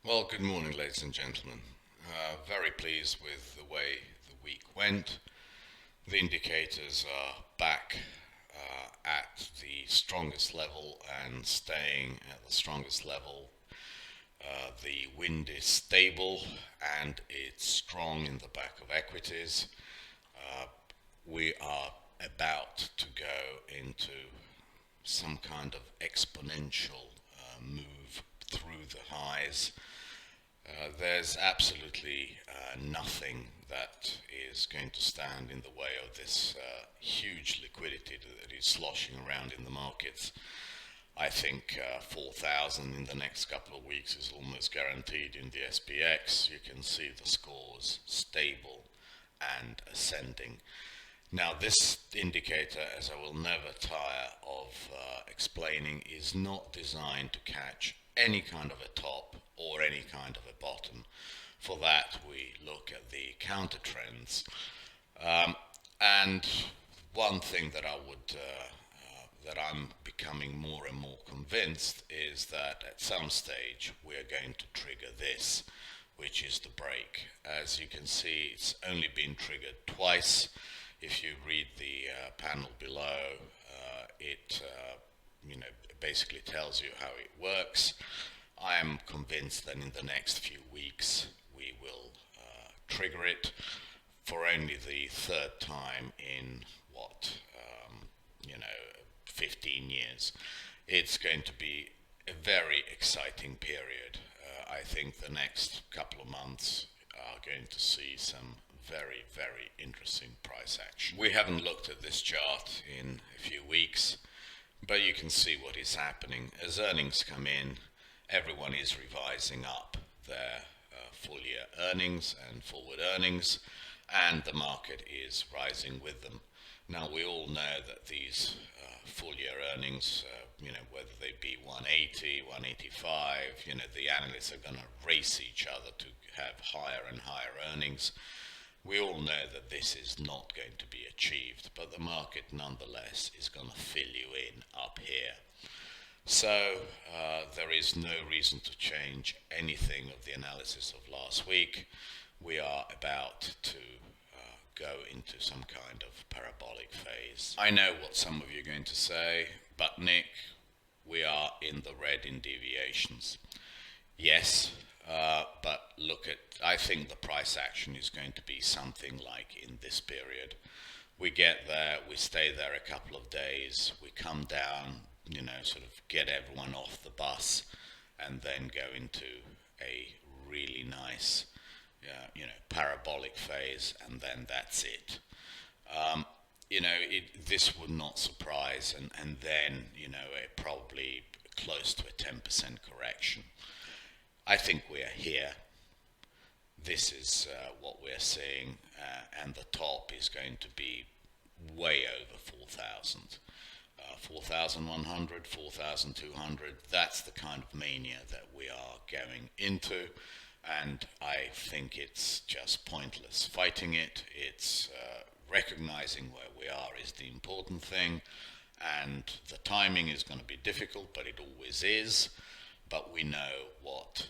Well, good morning, ladies and gentlemen. Very pleased with the way the week went. The indicators are back at the strongest level and staying at the strongest level. The wind is stable and it's strong in the back of equities. We are about to go into some kind of exponential move through the highs. There's absolutely nothing that is going to stand in the way of this huge liquidity that is sloshing around in the markets. I think 4,000 in the next couple of weeks is almost guaranteed in the SPX. You can see the scores stable and ascending. Now, this indicator, as I will never tire of explaining, is not designed to catch any kind of a top or any kind of a bottom. For that, we look at the counter trends. And one thing that that I'm becoming more and more convinced is that at some stage we're going to trigger this, which is the break. As you can see, it's only been triggered twice. If you read the panel below, it basically tells you how it works. I am convinced that in the next few weeks we will trigger it for only the third time in what 15 years. It's going to be a very exciting period. I think the next couple of months are going to see some very, very interesting price action. We haven't looked at this chart in a few weeks, but you can see what is happening. As earnings come in, everyone is revising up their full year earnings and forward earnings, and the market is rising with them. Now, we all know that these full year earnings, whether they be 180, 185, the analysts are going to race each other to have higher and higher earnings. We all know that this is not going to be achieved, but the market nonetheless is going to fill you in up here. So there is no reason to change anything of the analysis of last week. We are about to go into some kind of parabolic phase. I know what some of you are going to say, but Nick, we are in the red in deviations. Yes, but look at, I think the price action is going to be something like in this period. We get there, we stay there a couple of days, we come down, sort of get everyone off the bus, and then go into a really nice, parabolic phase, and then that's it. This would not surprise, and then, probably close to a 10% correction. I think we are here. This is what we're seeing, and the top is going to be way over 4,000. 4,100, 4,200, that's the kind of mania that we are going into, and I think it's just pointless fighting it. It's recognizing where we are is the important thing, and the timing is going to be difficult, but it always is. But we know what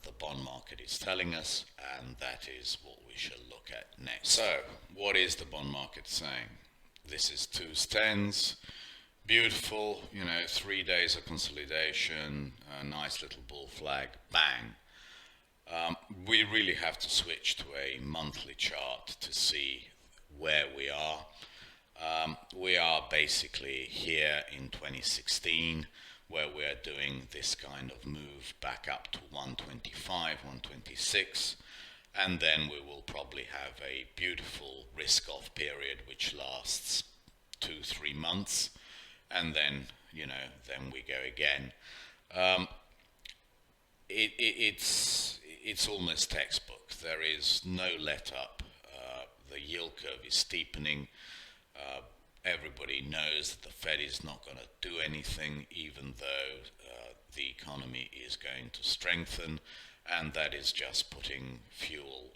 the bond market is telling us, and that is what we shall look at next. So, what is the bond market saying? This is 2s10s. Beautiful, 3 days of consolidation, a nice little bull flag, bang. We really have to switch to a monthly chart to see where we are. We are basically here in 2016, where we are doing this kind of move back up to 125, 126, and then we will probably have a beautiful risk-off period which lasts 2-3 months, and then then we go again. It's almost textbook. There is no let up. The yield curve is steepening. Everybody knows that the Fed is not going to do anything, even though the economy is going to strengthen, and that is just putting fuel,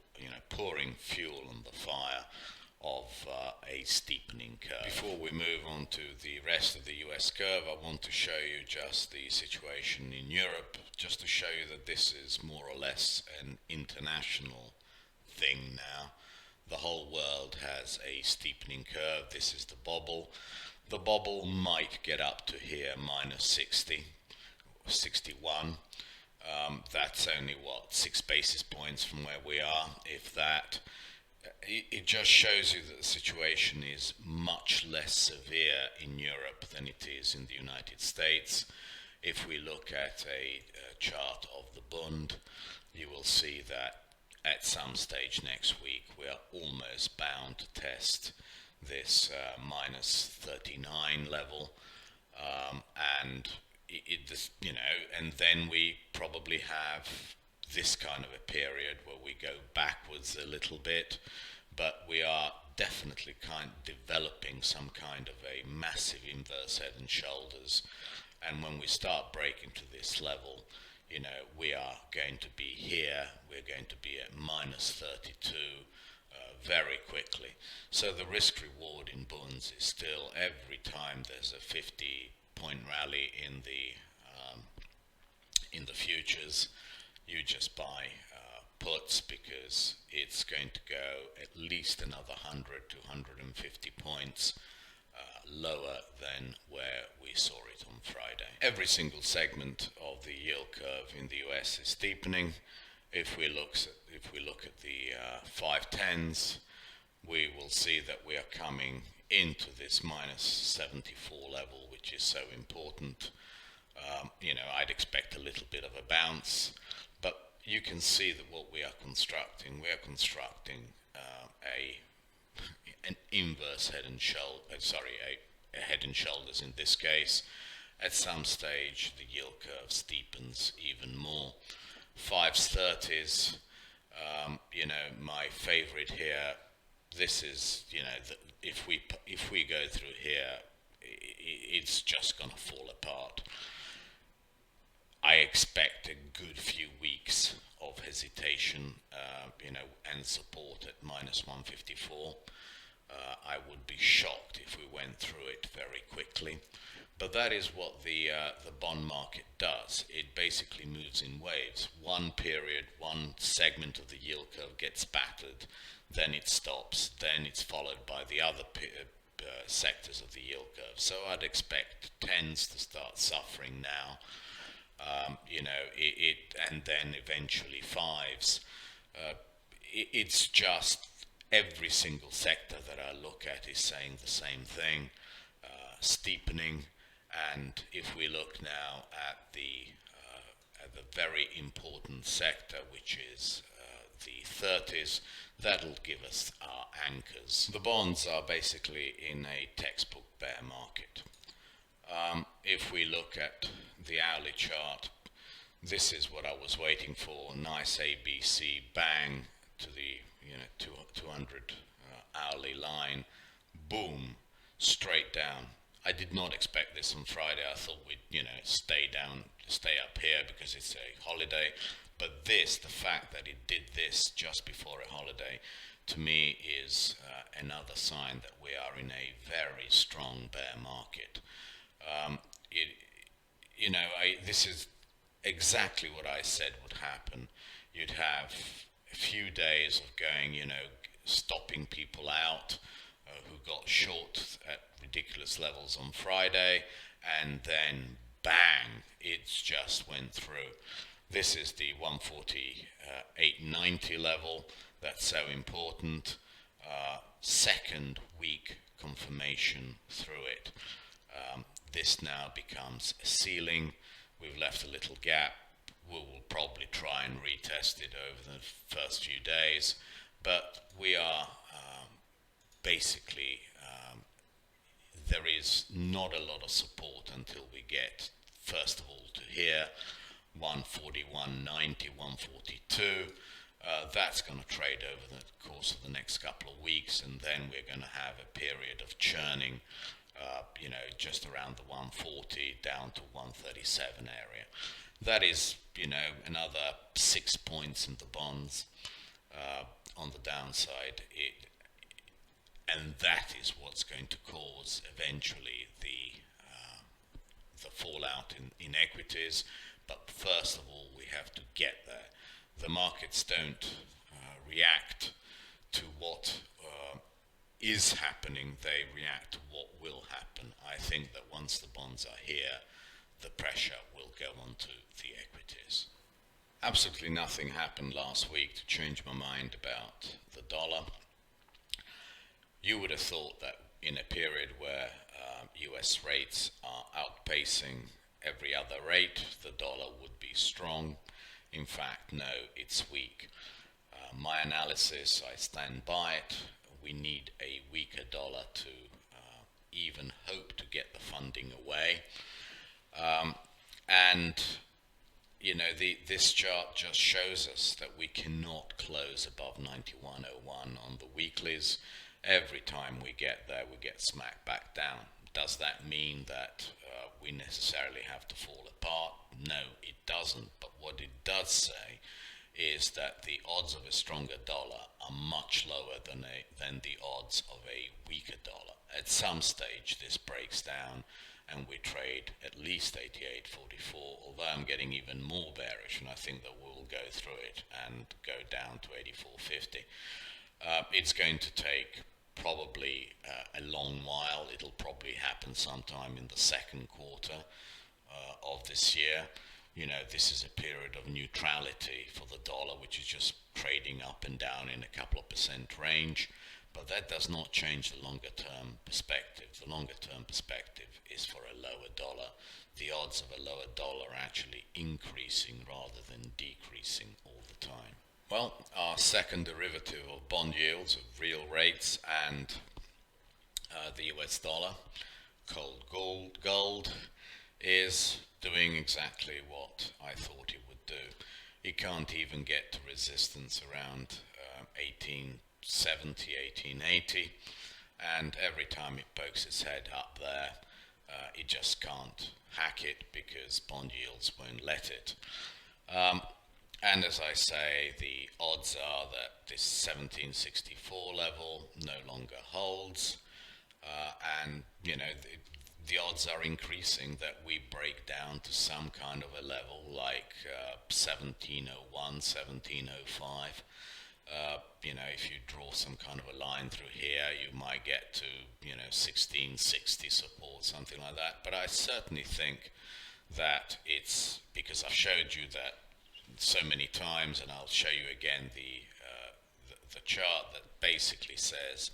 pouring fuel on the fire of a steepening curve. Before we move on to the rest of the US curve, I want to show you just the situation in Europe, just to show you that this is more or less an international thing now. The whole world has a steepening curve. This is the bobble. The bobble might get up to here, minus 60, 61. That's only, 6 basis points from where we are, if that. It just shows you that the situation is much less severe in Europe than it is in the United States. If we look at a chart of the Bund, you will see that at some stage next week we are almost bound to test this minus 39 level, and and then we probably have this kind of a period where we go backwards a little bit, but we are definitely developing some kind of a massive inverse head and shoulders. And when we start breaking to this level, we are going to be here, we're going to be at minus 32 very quickly. So the risk reward in bonds is still, every time there's a 50-point rally in the futures, you just buy puts, because it's going to go at least another 100 to 150 points lower than where we saw it on Friday. Every single segment of the yield curve in the US is steepening. If we look at the 5/10s, we will see that we are coming into this minus 74 level, which is so important. I'd expect a little bit of a bounce, but you can see that what we are constructing an inverse head and shoulder, a head and shoulders in this case. At some stage the yield curve steepens even more. 5/30s, my favorite here. This is, if we go through here, it's just gonna fall apart. I expect a good few weeks of hesitation, and support at minus 154. I would be shocked if we went through it very quickly. But that is what the bond market does. It basically moves in waves. One period, one segment of the yield curve gets battered, then it stops, then it's followed by the other sectors of the yield curve. So I'd expect tens to start suffering now. And then eventually fives. It's just every single sector that I look at is saying the same thing, steepening. And if we look now at the very important sector, which is the 30s, that'll give us our anchors. The bonds are basically in a textbook bear market. If we look at the hourly chart, this is what I was waiting for. Nice ABC, bang to the 200 hourly line, boom, straight down. I did not expect this on Friday. I thought we'd stay up here because it's a holiday. But the fact that it did this just before a holiday, to me is another sign that we are in a very strong bear market. This is exactly what I said would happen. You'd have a few days of going, stopping people out who got short at ridiculous levels on Friday, and then bang, it just went through. This is the 148.90 level. That's so important. Second week confirmation through it. This now becomes a ceiling. We've left a little gap. We will probably try and retest it over the first few days, but we are basically, there is not a lot of support until we get, first of all, to here, 141.90, 142. That's going to trade over the course of the next couple of weeks, and then we're going to have a period of churning, just around the 140 down to 137 area. That is, another 6 points in the bonds on the downside. and that is what's going to cause eventually the fallout in equities. But first of all, we have to get there. The markets don't react to what is happening, they react to what will happen. I think that once the bonds are here, the pressure will go on to the equities. Absolutely nothing happened last week to change my mind about the dollar. You would have thought that in a period where US rates are outpacing every other rate, the dollar would be strong. In fact, no, it's weak. My analysis, I stand by it. We need a weaker dollar to even hope to get the funding away. And you know, this chart just shows us that we cannot close above 91.01 on the weeklies. Every time we get there, we get smacked back down. Does that mean that we necessarily have to fall apart? No, it doesn't. But what it does say is that the odds of a stronger dollar are much lower than the odds of a weaker dollar. At some stage, this breaks down and we trade at least 88.44, although I'm getting even more bearish, and I think that we'll go through it and go down to 84.50. It's going to take probably a long while. It'll probably happen sometime in the second quarter of this year. You know, this is a period of neutrality for the dollar, which is just trading up and down in a couple of percent range. But that does not change the longer term perspective. The longer term perspective is for a lower dollar. The odds of a lower dollar are actually increasing rather than decreasing all the time. Well, our second derivative of bond yields, of real rates, and the US dollar, called gold, is doing exactly what I thought it would do. It can't even get to resistance around 1870, 1880, and every time it pokes its head up there, it just can't hack it because bond yields won't let it. And as I say, the odds are that this 1764 level no longer holds, and you know, the odds are increasing that we break down to some kind of a level like 1701, 1705. You know, if you draw some kind of a line through here, you might get to, you know, 1660 support, something like that. But I certainly think that it's, because I've showed you that so many times, and I'll show you again the chart that basically says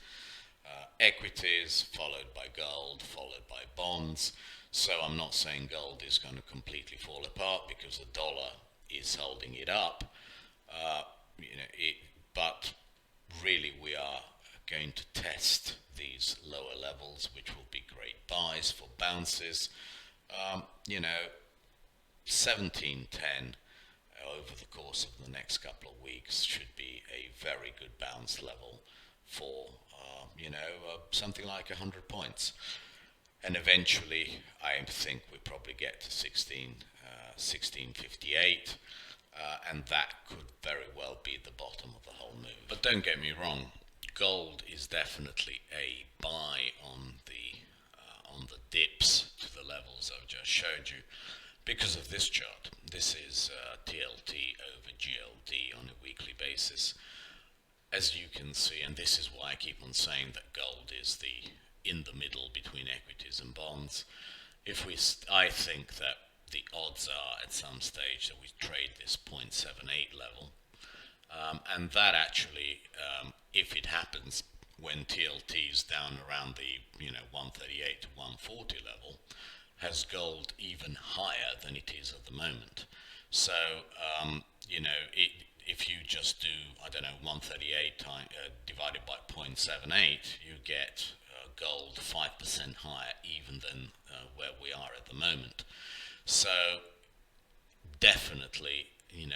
equities followed by gold followed by bonds. So I'm not saying gold is going to completely fall apart because the dollar is holding it up, you know, but really we are going to test these lower levels, which will be great buys for bounces. You know, 1710 over the course of the next couple of weeks should be a very good bounce level for you know, something like 100 points. And eventually I think we probably get to 1658, and that could very well be the bottom of the whole move. But don't get me wrong, gold is definitely a buy on the dips to the levels I've just showed you because of this chart. This is TLT over GLD on a weekly basis. As you can see, and this is why I keep on saying that gold is in the middle between equities and bonds. I think that the odds are at some stage that we trade this 0.78 level, and that actually, if it happens when TLT is down around the 138 to 140 level, has gold even higher than it is at the moment. So if you just do, I don't know, 138 divided by 0.78, you get gold 5% higher even than where we are at the moment. So definitely, in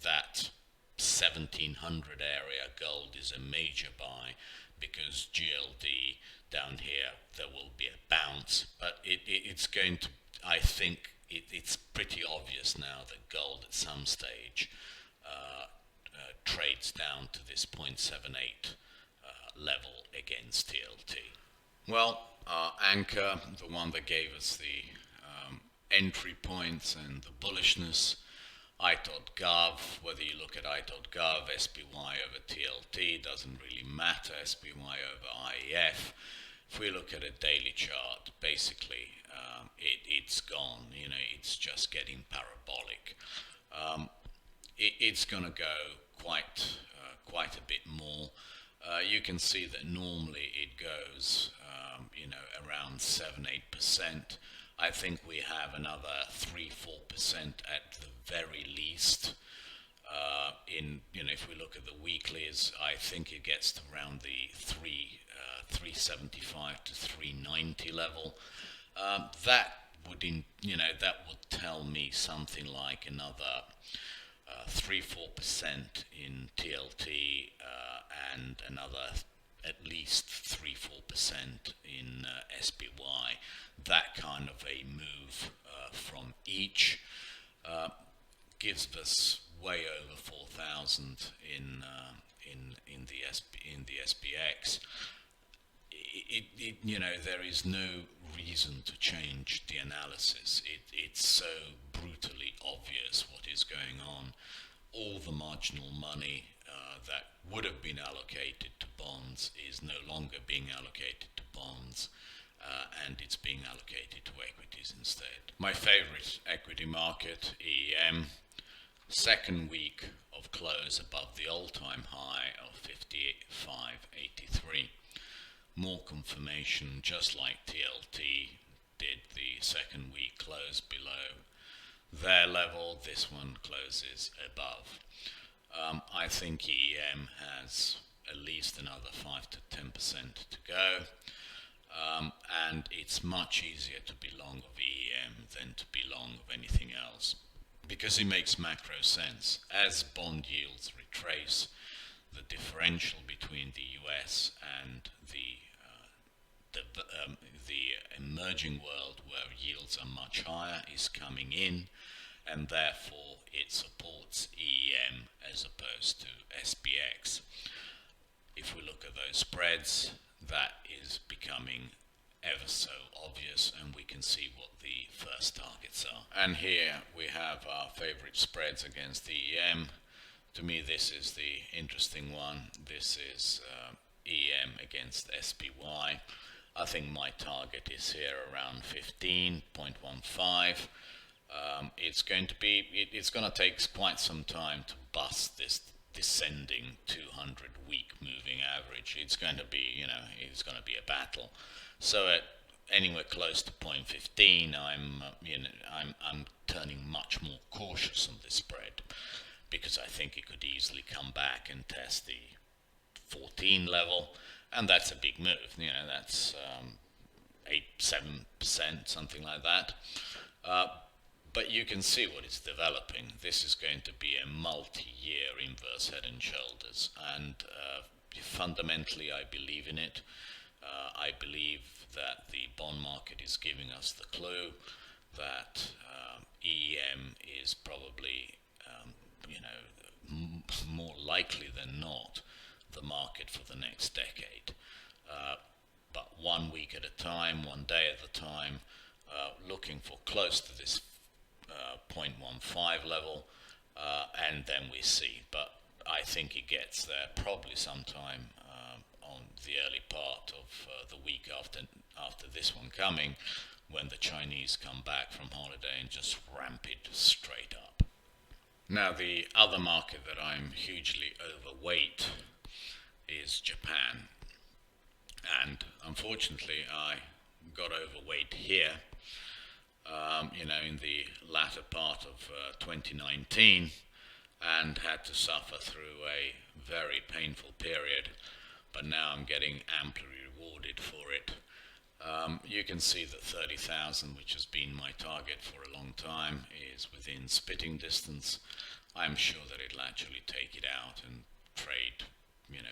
that 1700 area, gold is a major buy because GLD down here, there will be a bounce, but it's going to, I think, it's pretty obvious now that gold at some stage trades down to this 0.78 level against TLT. Well, Anchor, the one that gave us the entry points and the bullishness, I.gov, whether you look at I.gov, SPY over TLT, doesn't really matter, SPY over IEF. If we look at a daily chart, basically it's gone, it's just getting parabolic. It's going to go quite a bit more. You can see that normally it goes, around 7-8%. I think we have another 3-4% at the very least. If we look at the weeklies, I think it gets to around the 375 to 390 level. That would tell me something like another 3-4% in TLT and another at least 3-4% in SPY. That kind of a move from each gives us way over 4,000 in the SPX. There is no reason to change the analysis. It's so brutally obvious what is going on. All the marginal money that would have been allocated to bonds is no longer being allocated to bonds, and it's being allocated to equities instead. My favorite equity market, EM, second week of close above the all-time high of 55.83. More confirmation, just like TLT did the second week close below their level. This one closes above. I think EM has at least another 5 to 10% to go, and it's much easier to be long of EM than to be long of anything else, because it makes macro sense. As bond yields retrace, the differential between the US and the emerging world, where yields are much higher, is coming in, and therefore it supports EM as opposed to SPX. If we look at those spreads, that is becoming ever so obvious, and we can see what the first targets are. And here we have our favorite spreads against the EM. To me, this is the interesting one. This is EM against SPY. I think my target is here around 15.15. It's going to take quite some time to bust this descending 200-week moving average. It's going to be a battle. So at anywhere close to 0.15, I'm turning much more cautious on this spread, because I think it could easily come back and test the 14 level, and that's a big move. That's 8-7%, something like that. But you can see what it's developing. This is going to be a multi-year inverse head and shoulders, and fundamentally I believe in it. I believe that the bond market is giving us the clue that EM is probably, more likely than not, the market for the next decade. But 1 week at a time, 1 day at a time, looking for close to this 0.15 level, and then we see. But I think it gets there probably sometime on the early part of the week after this one coming, when the Chinese come back from holiday and just ramp it straight up. Now, the other market that I'm hugely overweight is Japan, and unfortunately I got overweight here in the latter part of 2019, and had to suffer through a very painful period, but now I'm getting amply rewarded for it. You can see that 30,000, which has been my target for a long time, is within spitting distance. I'm sure that it'll actually take it out and trade,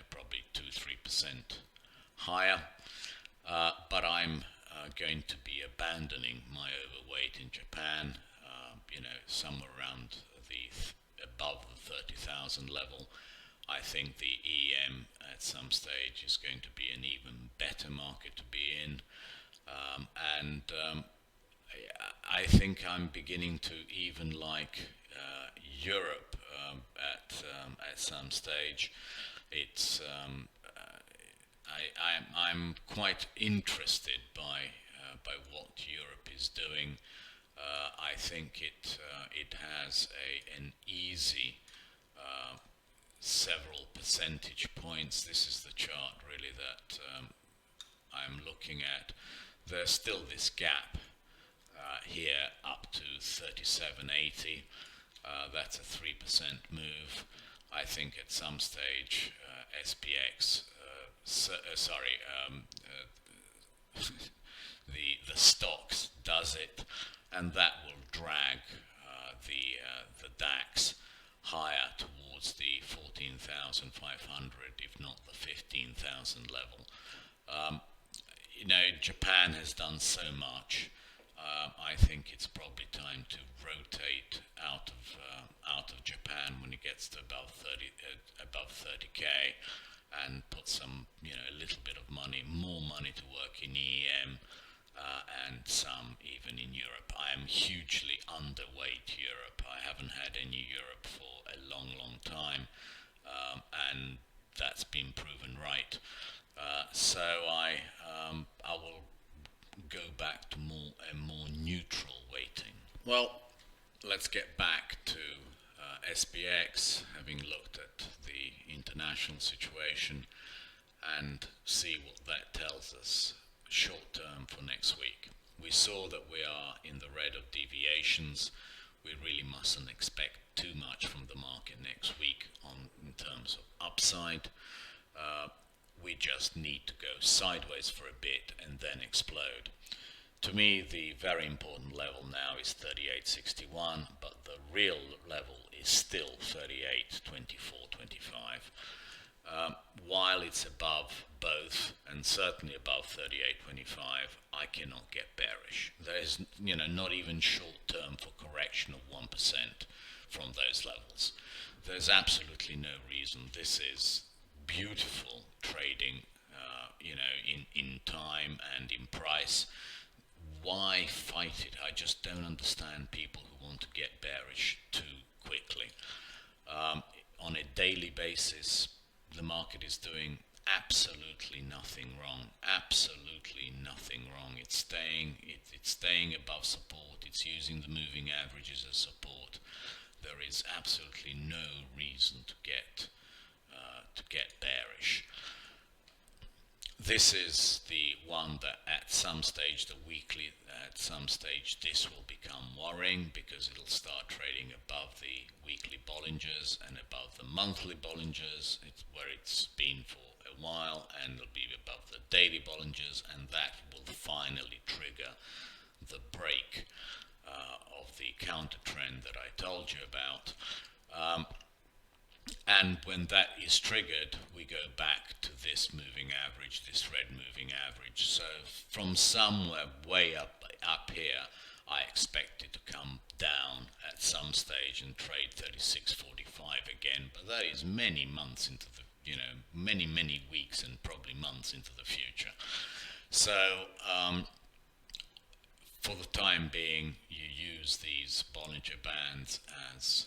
probably 2-3% higher. But I'm going to be abandoning my overweight in Japan, somewhere around above the 30,000 level. I think the EM at some stage is going to be an even better market to be in. And I think I'm beginning to even like Europe at some stage. It's I'm quite interested by what Europe is doing. I think it has an easy several percentage points. This is the chart really that I'm looking at. There's still this gap here up to 37.80. That's a 3% move. I think at some stage SPX, sorry, the stocks does it, and that will drag the DAX higher towards the 14,500, if not the 15,000 level. Japan has done so much. I think it's probably time to rotate out of Japan when it gets to above 30k, and put some, a little bit of money, more money to work in EM, and some even in Europe. I am hugely underweight Europe. I haven't had any Europe for a long, long time, and that's been proven right. So I will go back to a more neutral weighting. Well, let's get back to SPX, having looked at the international situation, and see what that tells us short term for next week. We saw that we are in the red of deviations. We really mustn't expect too much from the market next week in terms of upside. We just need to go sideways for a bit and then explode. To me, the very important level now is 38.61, but the real level is still 38.24.25. While it's above both, and certainly above 38.25, I cannot get bearish. There is, not even short term for correction of 1% from those levels. There's absolutely no reason. This is beautiful trading, in time and in price. Why fight it? I just don't understand people who want to get bearish too quickly. On a daily basis, the market is doing absolutely nothing wrong. Absolutely nothing wrong. It's staying above support. It's using the moving averages as support. There is absolutely no reason to get bearish. This is the one that at some stage, the weekly, at some stage this will become worrying, because it'll start trading above the weekly Bollingers and above the monthly Bollingers. It's where it's been for a while, and it'll be above the daily Bollingers, and that will finally trigger the break of the counter trend that I told you about. And when that is triggered, we go back to this moving average, this red moving average. So from somewhere way up here, I expect it to come down at some stage and trade 36.45 again. But that is many months into the, many weeks and probably months into the future. So for the time being, you use these Bollinger Bands as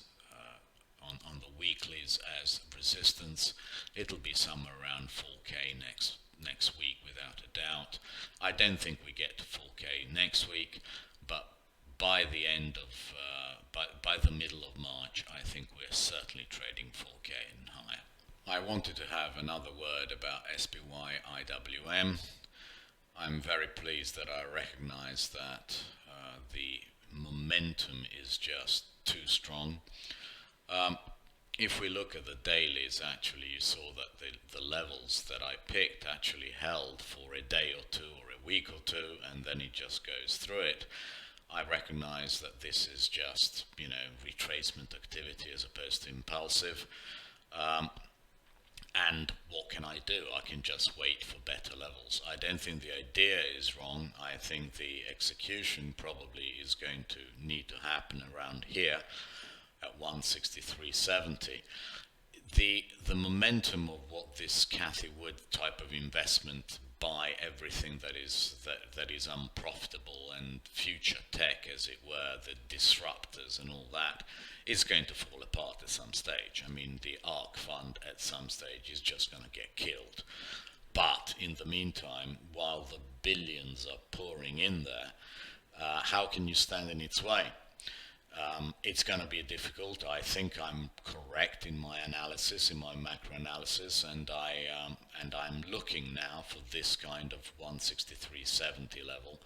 on the weeklies as resistance. It'll be somewhere around 4k next week without a doubt. I don't think we get to 4k next week, but by the end of by the middle of March, I think we're certainly trading 4k and higher. I wanted to have another word about SPY IWM. I'm very pleased that I recognize that the momentum is just too strong. If we look at the dailies, actually you saw that the levels that I picked actually held for a day or two or a week or two, and then it just goes through it. I recognize that this is just, retracement activity as opposed to impulsive. And what can I do? I can just wait for better levels. I don't think the idea is wrong. I think the execution probably is going to need to happen around here at 163.70. the momentum of what this Cathy Wood type of investment, buy everything that is unprofitable and future tech, as it were, the disruptors and all that, is going to fall apart at some stage. I mean, the ARK fund at some stage is just going to get killed. But in the meantime, while the billions are pouring in there, how can you stand in its way? It's going to be difficult. I think I'm correct in my analysis, in my macro analysis, and I'm looking now for this kind of 163.70 level,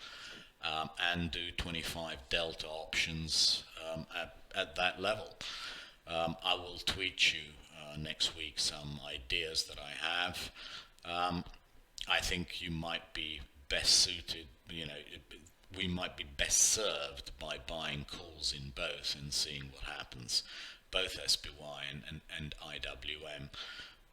and do 25 delta options at that level. I will tweet you next week some ideas that I have. I think you might be best suited, we might be best served by buying calls in both and seeing what happens, both SPY and IWM.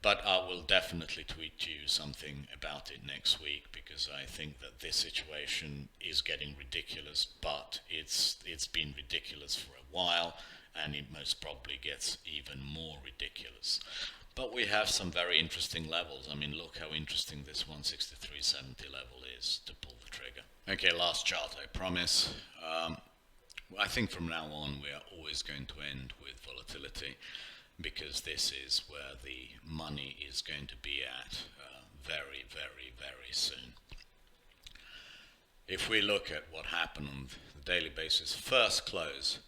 But I will definitely tweet you something about it next week, because I think that this situation is getting ridiculous, but it's been ridiculous for a while, and it most probably gets even more ridiculous. But we have some very interesting levels. I mean, look how interesting this 163.70 level is to pull the trigger. Okay, last chart, I promise. I think from now on we are always going to end with volatility, because this is where the money is going to be at very, very, very soon. If we look at what happened on the daily basis, first close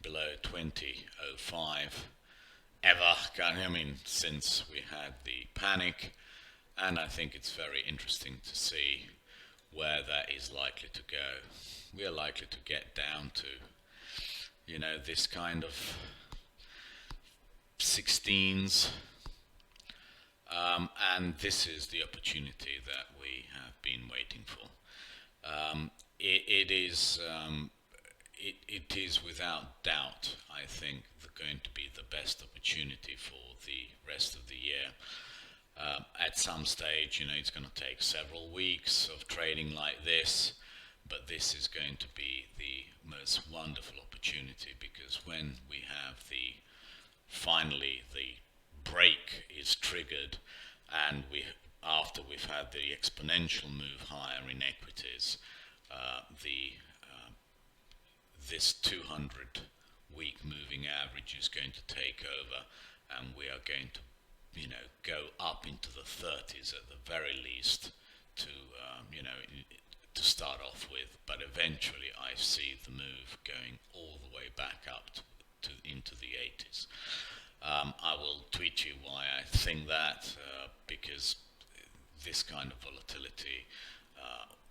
below 20.05 ever, I mean, since we had the panic, and I think it's very interesting to see where that is likely to go. We are likely to get down to, this kind of 16s, and this is the opportunity that we have been waiting for. It is without doubt, I think, going to be the best opportunity for the rest of the year. At some stage, it's going to take several weeks of trading like this, but this is going to be the most wonderful opportunity, because when we have finally the break is triggered, and after we've had the exponential move higher in equities, this 200-week moving average is going to take over, and we are going to go up into the 30s at the very least to start off with, but eventually I see the move going all the way back up into the 80s. I will tweet you why I think that, because this kind of volatility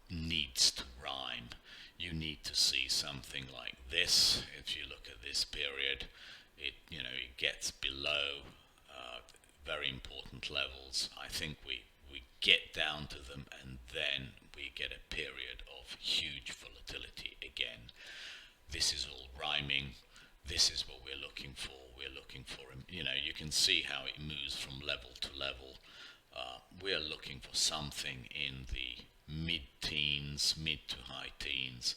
needs to rhyme. You need to see something like this. If you look at this period, it gets below very important levels. I think we get down to them, and then we get a period of huge volatility again. This is all rhyming. This is what we're looking for. We're looking for, you can see how it moves from level to level. We're looking for something in the mid-teens, mid to high teens,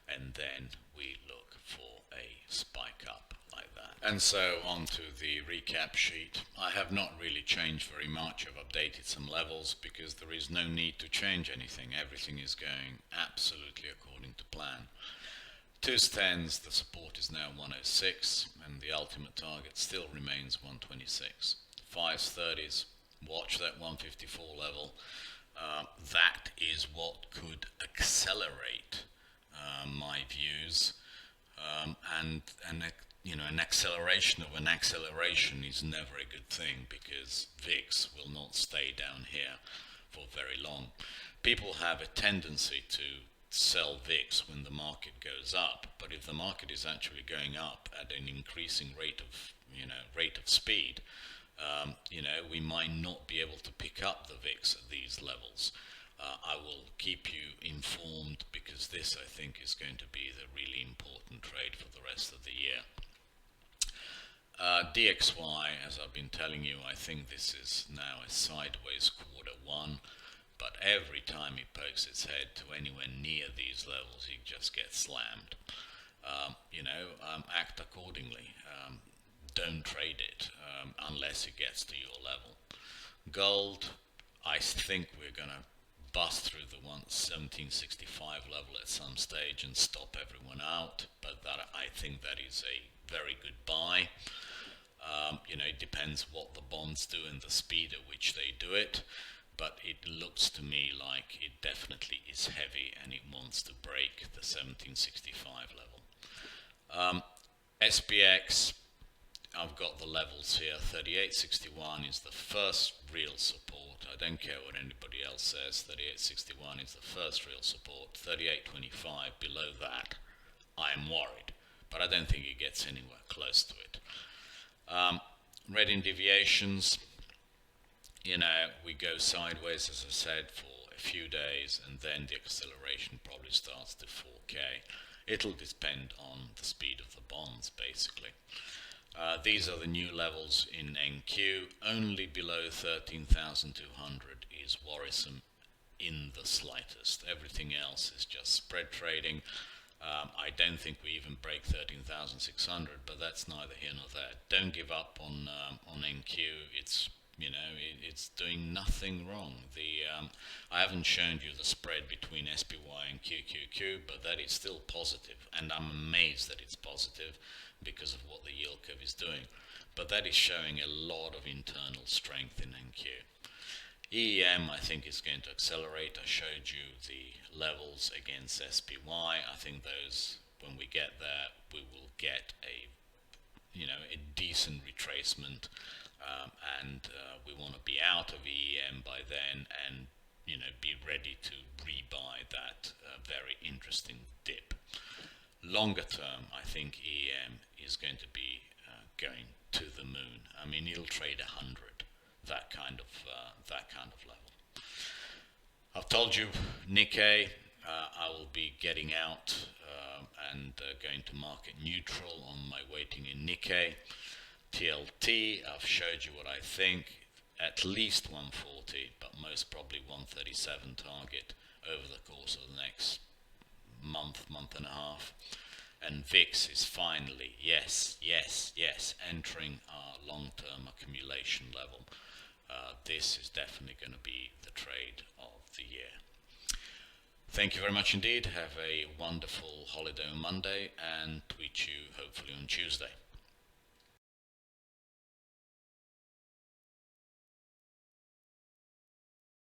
and then we look for a spike up like that. And so on to the recap sheet. I have not really changed very much. I've updated some levels because there is no need to change anything. Everything is going absolutely according to plan. 2s10s, the support is now 106, and the ultimate target still remains 126. 5s30s, watch that 154 level. That is what could accelerate my views, and an acceleration of an acceleration is never a good thing, because VIX will not stay down here for very long. People have a tendency to sell VIX when the market goes up, but if the market is actually going up at an increasing rate of speed, we might not be able to pick up the VIX at these levels. I will keep you informed, because this, I think, is going to be the really important trade for the rest of the year. DXY, as I've been telling you, I think this is now a sideways quarter one, but every time it pokes its head to anywhere near these levels, it just gets slammed. Act accordingly. don't trade it unless it gets to your level. Gold, I think we're going to bust through the 1765 level at some stage and stop everyone out, but that, I think that is a very good buy. It depends what the bonds do and the speed at which they do it, but it looks to me like it definitely is heavy and it wants to break the 1765 level. SPX, I've got the levels here. 3861 is the first real support. I don't care what anybody else says. 3861 is the first real support. 3825, below that, I am worried, but I don't think it gets anywhere close to it. Reading deviations, we go sideways, as I said, for a few days, and then the acceleration probably starts to 4K. It'll depend on the speed of the bonds, basically. These are the new levels in NQ. Only below 13,200 is worrisome in the slightest. Everything else is just spread trading. I don't think we even break 13,600, but that's neither here nor there. Don't give up on NQ. It's doing nothing wrong. I haven't shown you the spread between SPY and QQQ, but that is still positive, and I'm amazed that it's positive because of what the yield curve is doing. But that is showing a lot of internal strength in NQ. EEM, I think, is going to accelerate. I showed you the levels against SPY. I think those, when we get there, we will get a decent retracement, and we want to be out of EEM by then, and be ready to rebuy that very interesting dip. Longer term, I think EEM is going to be going to the moon. I mean, it'll trade 100, that kind of level. I've told you Nikkei, I will be getting out and going to market neutral on my weighting in Nikkei. TLT, I've showed you what I think, at least 140, but most probably 137 target over the course of the next month and a half. And VIX is finally, yes, entering our long-term accumulation level. This is definitely going to be the trade of the year. Thank you very much indeed. Have a wonderful holiday on Monday, and tweet you hopefully on Tuesday.